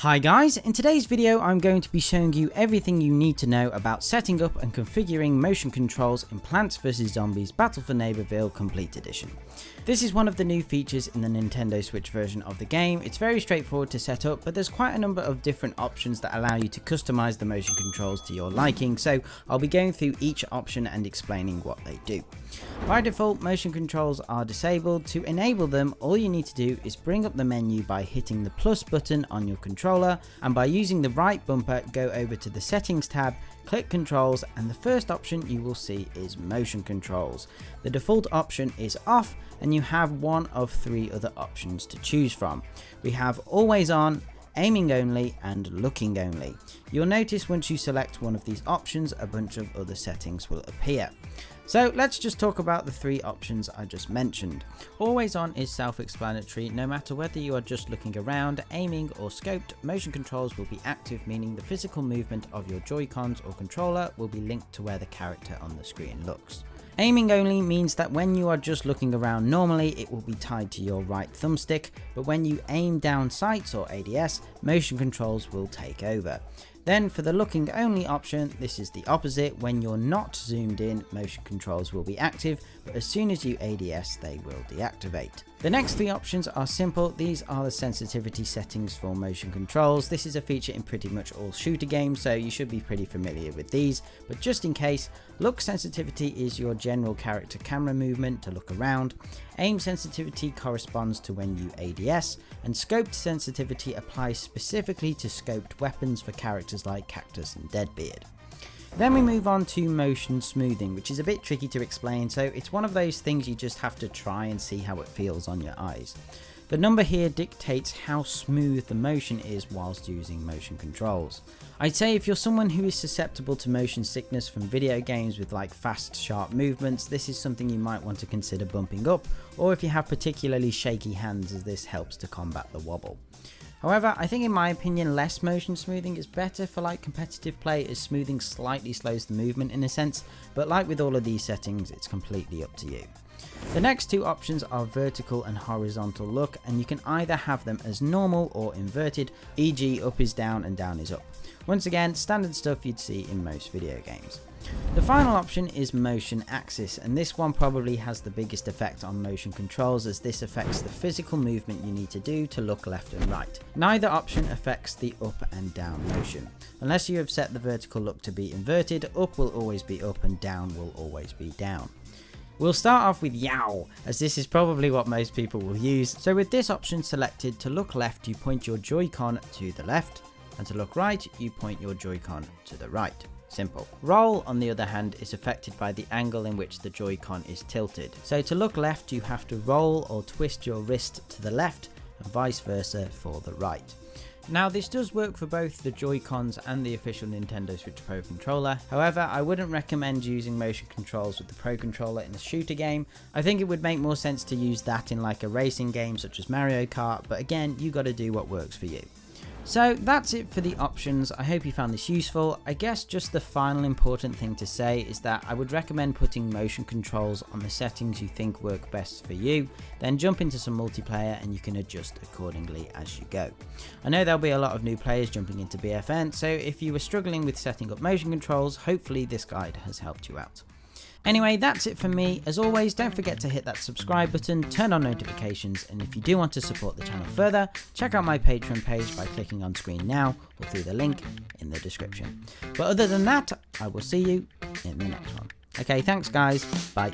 Hi guys, in today's video I'm going to be showing you everything you need to know about setting up and configuring motion controls in Plants vs Zombies Battle for Neighborville Complete Edition. This is one of the new features in the Nintendo Switch version of the game. It's very straightforward to set up, but there's quite a number of different options that allow you to customize the motion controls to your liking, so I'll be going through each option and explaining what they do. By default, motion controls are disabled. To enable them, all you need to do is bring up the menu by hitting the plus button on your controller, and by using the right bumper, go over to the settings tab, click controls, and the first option you will see is motion controls. The default option is off, and you have one of three other options to choose from. We have always on, aiming only, and looking only. You'll notice once you select one of these options, a bunch of other settings will appear. So let's just talk about the three options I just mentioned. Always on is self-explanatory. No matter whether you are just looking around, aiming, or scoped, motion controls will be active, meaning the physical movement of your Joy-Cons or controller will be linked to where the character on the screen looks. Aiming only means that when you are just looking around normally, it will be tied to your right thumbstick, but when you aim down sights or ADS, motion controls will take over. Then for the looking only option, this is the opposite. When you're not zoomed in, motion controls will be active, but as soon as you ADS, they will deactivate. The next three options are simple. These are the sensitivity settings for motion controls. This is a feature in pretty much all shooter games, so you should be pretty familiar with these, but just in case, look sensitivity is your general character camera movement to look around, aim sensitivity corresponds to when you ADS, and scoped sensitivity applies specifically to scoped weapons for characters like Cactus and Deadbeard. Then we move on to motion smoothing, which is a bit tricky to explain, so it's one of those things you just have to try and see how it feels on your eyes. The number here dictates how smooth the motion is whilst using motion controls. I'd say if you're someone who is susceptible to motion sickness from video games with like fast, sharp movements, this is something you might want to consider bumping up, or if you have particularly shaky hands, as this helps to combat the wobble. However, I think in my opinion less motion smoothing is better for like competitive play, as smoothing slightly slows the movement in a sense, but like with all of these settings, it's completely up to you. The next two options are vertical and horizontal look, and you can either have them as normal or inverted, e.g. up is down and down is up. Once again, standard stuff you'd see in most video games. The final option is motion axis, and this one probably has the biggest effect on motion controls, as this affects the physical movement you need to do to look left and right. Neither option affects the up and down motion. Unless you have set the vertical look to be inverted, up will always be up and down will always be down. We'll start off with yow, as this is probably what most people will use. So with this option selected, to look left you point your Joy-Con to the left, and to look right you point your Joy-Con to the right. Simple. Roll, on the other hand, is affected by the angle in which the Joy-Con is tilted. So to look left you have to roll or twist your wrist to the left, and vice versa for the right. Now this does work for both the Joy-Cons and the official Nintendo Switch Pro controller. However, I wouldn't recommend using motion controls with the Pro controller in a shooter game. I think it would make more sense to use that in like a racing game such as Mario Kart, but again, you gotta do what works for you. So that's it for the options. I hope you found this useful. I guess just the final important thing to say is that I would recommend putting motion controls on the settings you think work best for you, then jump into some multiplayer and you can adjust accordingly as you go. I know there'll be a lot of new players jumping into BFN, so if you were struggling with setting up motion controls, hopefully this guide has helped you out. Anyway, that's it for me. As always, don't forget to hit that subscribe button, turn on notifications, and if you do want to support the channel further, check out my Patreon page by clicking on screen now or through the link in the description. But other than that, I will see you in the next one. Okay, thanks guys, bye.